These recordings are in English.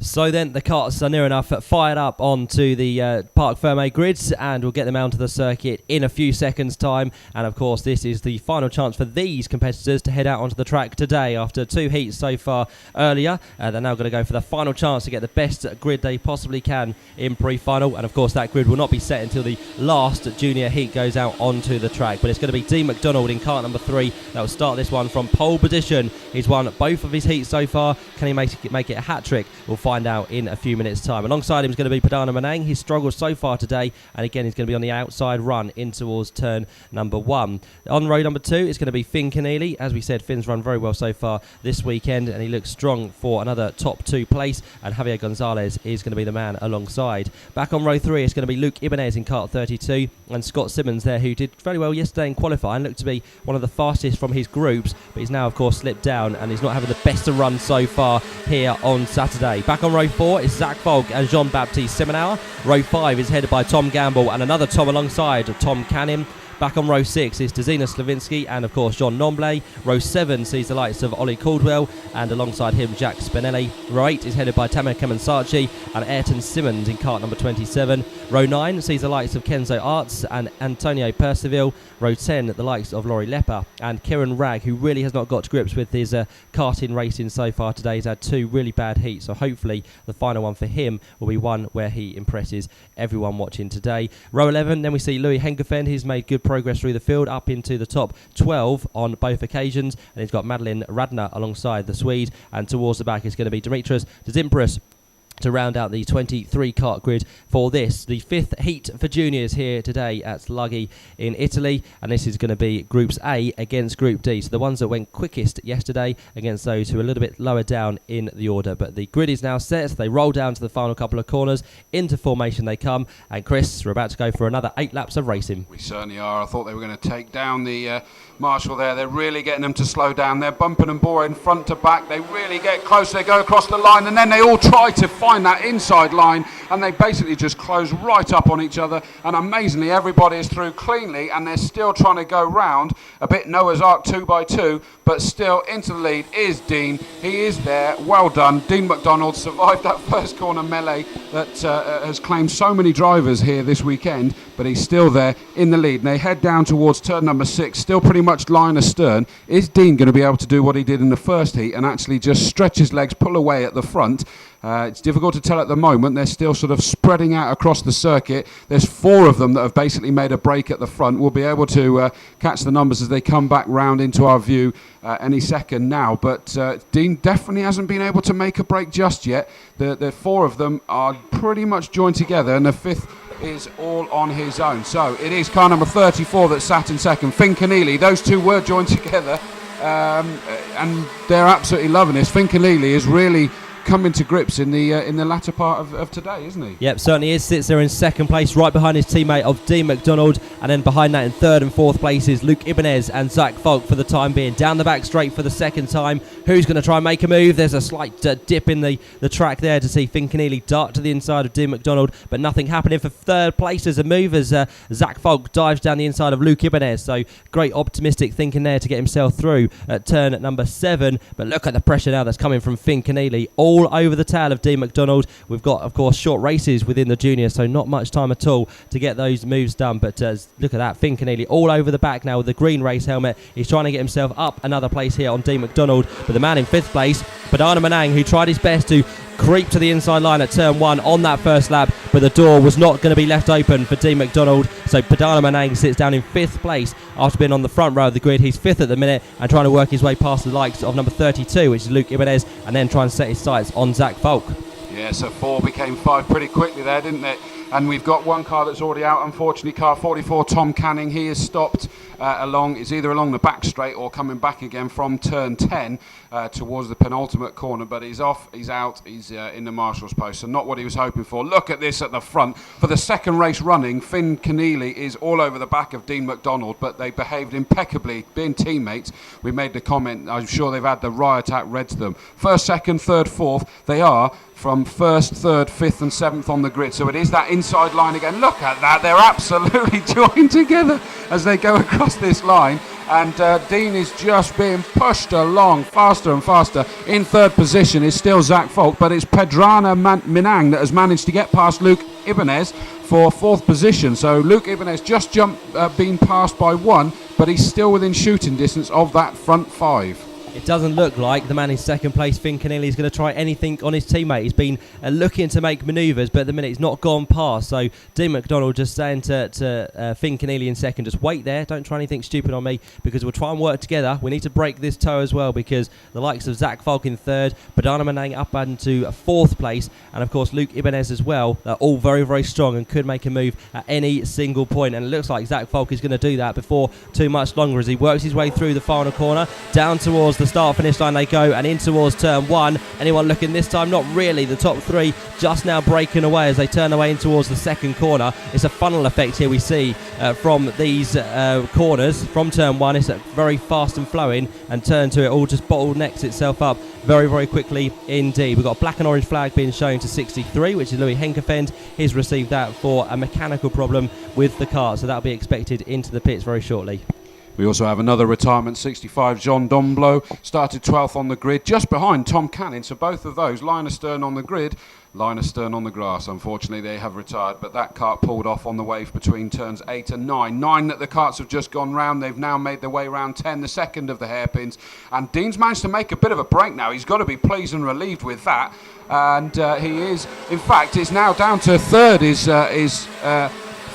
So then the carts are near enough fired up onto the Parc Fermé grids, and we'll get them onto the circuit in a few seconds' time. And of course, this is the final chance for these competitors to head out onto the track today. After 2 heats so far earlier, they're now going to go for the final chance to get the best grid they possibly can in pre-final. And of course, that grid will not be set until the last junior heat goes out onto the track. But it's going to be Dean McDonald in kart number 3 that will start this one from pole position. He's won both of his heats so far. Can he make it a hat-trick? We'll find out in a few minutes' time. Alongside him is going to be Perdana Manang. He's struggled so far today, and again he's going to be on the outside run in towards turn number 1. On row number 2 is going to be Finn Keneally. As we said, Finn's run very well so far this weekend, and he looks strong for another top 2 place, and Javier Gonzalez is going to be the man alongside. Back on row 3 is going to be Luke Ibanez in kart 32, and Scott Simmons there, who did very well yesterday in qualifying, looked to be one of the fastest from his groups, but he's now of course slipped down and he's not having the best of runs so far here on Saturday. Back on row 4 is Zach Falk and Jean-Baptiste Semenauer. Row 5 is headed by Tom Gamble and another Tom alongside Tom Canning. Back on row 6 is Tazina Slavinsky and of course John Nomblay. Row 7 sees the likes of Ollie Caldwell and alongside him Jack Spinelli. Row 8 is headed by Tamer Kemansachi and Ayrton Simmons in kart number 27. Row 9 sees the likes of Kenzo Arts and Antonio Percival. Row 10 the likes of Laurie Lepper and Kieran Ragg, who really has not got to grips with his karting racing so far today. He's had 2 really bad heats, so hopefully the final one for him will be one where he impresses everyone watching today. Row 11 then we see Louis Hengefen. He's made good progress through the field up into the top 12 on both occasions, and he's got Madeline Radner alongside the Swede, and towards the back is going to be Dimitris Dzimpras to round out the 23 kart grid for this, the 5th heat for juniors here today at Luggy in Italy, and this is going to be Groups A against Group D, so the ones that went quickest yesterday against those who are a little bit lower down in the order. But the grid is now set, so they roll down to the final couple of corners, into formation they come, and Chris, we're about to go for another 8 laps of racing. We certainly are. I thought they were going to take down the Marshall there. They're really getting them to slow down. They're bumping and boring front to back. They really get close. They go across the line, and then they all try to find that inside line, and they basically just close right up on each other, and amazingly everybody is through cleanly, and they're still trying to go round a bit Noah's Ark 2x2, but still into the lead is Dean. He is there. Well done. Dean McDonald survived that first corner melee that has claimed so many drivers here this weekend, but he's still there in the lead, and they head down towards turn number 6, still pretty much line astern. Is Dean going to be able to do what he did in the first heat and actually just stretch his legs, pull away at the front? It's difficult to tell at the moment. They're still sort of spreading out across the circuit. There's 4 of them that have basically made a break at the front. We'll be able to catch the numbers as they come back round into our view any second now. But Dean definitely hasn't been able to make a break just yet. The 4 of them are pretty much joined together, and the 5th is all on his own. So it is car number 34 that sat in second. Finn Keneally, those 2 were joined together, and they're absolutely loving this. Finn Keneally is really coming to grips in the latter part of today, isn't he? Yep, certainly is. Sits there in second place, right behind his teammate of Dean McDonald, and then behind that in third and fourth places Luke Ibanez and Zach Falk for the time being. Down the back straight for the second time. Who's going to try and make a move? There's a slight dip in the track there to see Finn Keneally dart to the inside of Dean McDonald, but nothing happening for third place as a move as Zach Falk dives down the inside of Luke Ibanez. So great optimistic thinking there to get himself through at turn number 7. But look at the pressure now that's coming from Finn Keneally. All over the tail of Dean McDonald. We've got, of course, short races within the juniors, so not much time at all to get those moves done. But look at that, Finn Keneally all over the back now with the green race helmet. He's trying to get himself up another place here on Dean McDonald. But the man in 5th place, Perdana Manang, who tried his best to creep to the inside line at turn 1 on that first lap, but the door was not going to be left open for Dean McDonald. So Perdana Manang sits down in 5th place after being on the front row of the grid. He's 5th at the minute and trying to work his way past the likes of number 32, which is Luke Ibanez, and then try and set his sights on Zach Falk. Yeah, so 4 became 5 pretty quickly there, didn't it? And we've got one car that's already out, unfortunately, car 44, Tom Canning. He is stopped it's either along the back straight or coming back again from turn 10 towards the penultimate corner, but he's off, he's out, he's in the marshal's post, so not what he was hoping for. Look at this at the front. For the second race running, Finn Keneally is all over the back of Dean McDonald, but they behaved impeccably, being teammates. We made the comment, I'm sure they've had the riot act read to them. First, second, third, fourth, they are from 1st, 3rd, 5th and 7th on the grid. So it is that inside line again. Look at that. They're absolutely joined together as they go across this line. and Dean is just being pushed along faster and faster. In third position is still Zach Falk, but it's Pedrana Minang that has managed to get past Luke Ibanez for fourth position. So Luke Ibanez just been passed by one, but he's still within shooting distance of that front five. It doesn't look like the man in second place, Finn Keneally, is going to try anything on his teammate. He's been looking to make manoeuvres, but at the minute he's not gone past. So Dean McDonald just saying to Finn Keneally in second, just wait there, don't try anything stupid on me, because we'll try and work together. We need to break this toe as well, because the likes of Zach Falk in third, Badana Manang up into fourth place, and of course Luke Ibanez as well, they're all very, very strong and could make a move at any single point. And it looks like Zach Falk is going to do that before too much longer as he works his way through the final corner, down towards the start finish line they go, and in towards turn one. Anyone looking this time? Not really. The top three just now breaking away as they turn away in towards the second corner. It's a funnel effect here we see from these corners. From turn one, it's very fast and flowing, and turn two, it all just bottlenecks itself up very, very quickly indeed. We've got a black and orange flag being shown to 63, which is Louis Henkefend. He's received that for a mechanical problem with the car, so that'll be expected into the pits very shortly. We also have another retirement, 65, Jean Domblo, started 12th on the grid, just behind Tom Cannon. So both of those, line astern on the grid, line astern on the grass. Unfortunately, they have retired, but that kart pulled off on the wave between turns 8 and 9. 9 that the karts have just gone round. They've now made their way round 10, the second of the hairpins. And Dean's managed to make a bit of a break now. He's got to be pleased and relieved with that. And he is, in fact, it's now down to third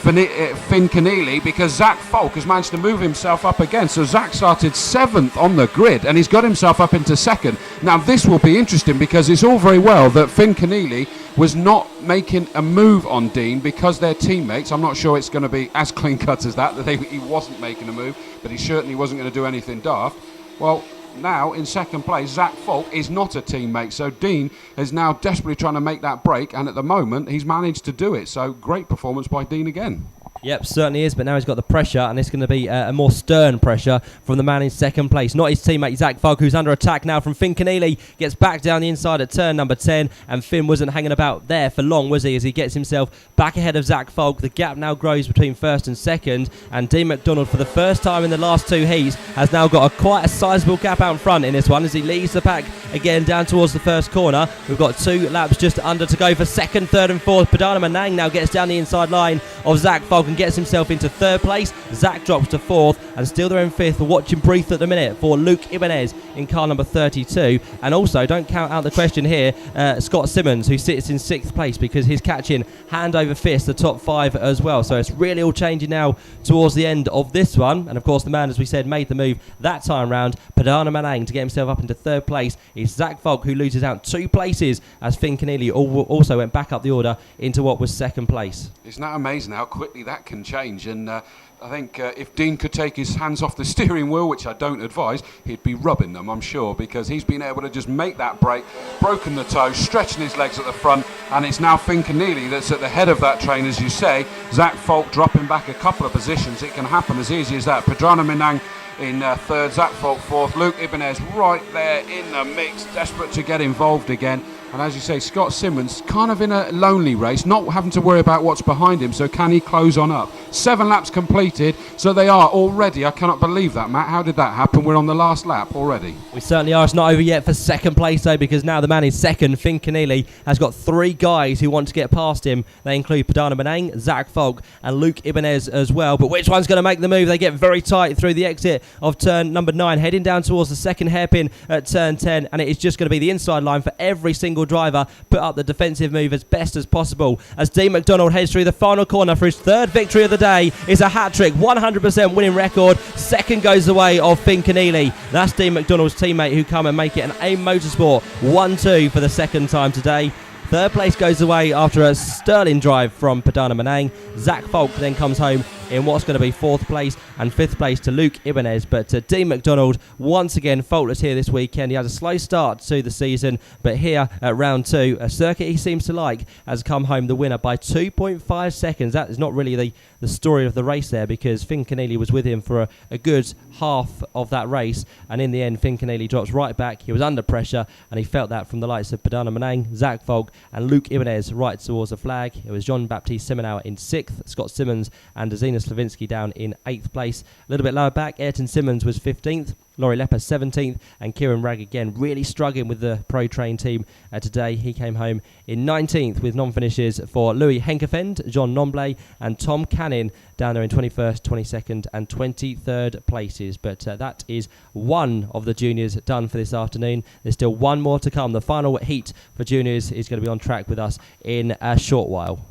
Finn Keneally, because Zach Falk has managed to move himself up again. So Zach started 7th on the grid and he's got himself up into second. Now this will be interesting, because it's all very well that Finn Keneally was not making a move on Dean because they're teammates. I'm not sure it's going to be as clean cut as that he wasn't making a move, but he certainly wasn't going to do anything daft. Well, now in second place, Zach Falk is not a teammate, so Dean is now desperately trying to make that break, and at the moment he's managed to do it. So great performance by Dean again. Yep, certainly is, but now he's got the pressure, and it's going to be a more stern pressure from the man in second place. Not his teammate, Zach Falk, who's under attack now from Finn Keneally. Gets back down the inside at turn number 10, and Finn wasn't hanging about there for long, was he, as he gets himself back ahead of Zach Falk. The gap now grows between first and second, and Dean McDonald, for the first time in the last two heats, has now got quite a sizable gap out in front in this one as he leads the pack again down towards the first corner. We've got 2 laps just under to go for second, third and fourth. Badana Manang now gets down the inside line of Zach Falk and gets himself into third place. Zach drops to fourth, and still they're in fifth. We're watching brief at the minute for Luke Ibanez in car number 32. And also, don't count out the question here, Scott Simmons, who sits in sixth place because he's catching hand over fist the top 5 as well. So it's really all changing now towards the end of this one. And of course, the man, as we said, made the move that time round. Padana Manang to get himself up into third place is Zach Falk, who loses out 2 places as Finn Keneally also went back up the order into what was second place. Isn't that amazing how quickly that can change? And I think if Dean could take his hands off the steering wheel, which I don't advise, he'd be rubbing them, I'm sure, because he's been able to just make that break, broken the toe, stretching his legs at the front, and it's now Finn Keneally that's at the head of that train, as you say. Zach Falk dropping back a couple of positions. It can happen as easy as that. Padrana Minang in third, Zach Falk fourth, Luke Ibanez right there in the mix, desperate to get involved again. And as you say, Scott Simmons kind of in a lonely race, not having to worry about what's behind him, so can he close on up? 7 laps completed, so they are already, I cannot believe that, Matt. How did that happen? We're on the last lap already. We certainly are. It's not over yet for second place, though, because now the man is second. Finn Keneally has got 3 guys who want to get past him. They include Padana Manang, Zach Falk, and Luke Ibanez as well. But which one's going to make the move? They get very tight through the exit of turn number 9, heading down towards the second hairpin at turn 10, and it is just going to be the inside line for every single driver. Put up the defensive move as best as possible as Dean McDonald heads through the final corner for his 3rd victory of the day. It's a hat-trick, 100% winning record. Second goes the way of Finn Keneally. That's Dean McDonald's teammate who come and make it an AIM Motorsport 1-2 for the second time today. Third place goes away after a sterling drive from Padana Manang. Zach Falk then comes home in what's going to be 4th place, and 5th place to Luke Ibanez. But Dean McDonald, once again, faultless here this weekend. He had a slow start to the season, but here at round 2, a circuit he seems to like, has come home the winner by 2.5 seconds. That is not really the story of the race there, because Finn Keneally was with him for a good half of that race, and in the end, Finn Keneally drops right back. He was under pressure, and he felt that from the likes of Padana Manang, Zach Falk, and Luke Ibanez right towards the flag. It was Jean-Baptiste Semenau in 6th, Scott Simmons and Azina Slavinsky down in 8th place. A little bit lower back, Ayrton Simmons was 15th. Laurie Lepper 17th, and Kieran Ragg again really struggling with the Pro Train team today. He came home in 19th with non-finishes for Louis Henkefend, John Nomblay and Tom Canning down there in 21st, 22nd and 23rd places. But that is one of the juniors done for this afternoon. There's still one more to come. The final heat for juniors is going to be on track with us in a short while.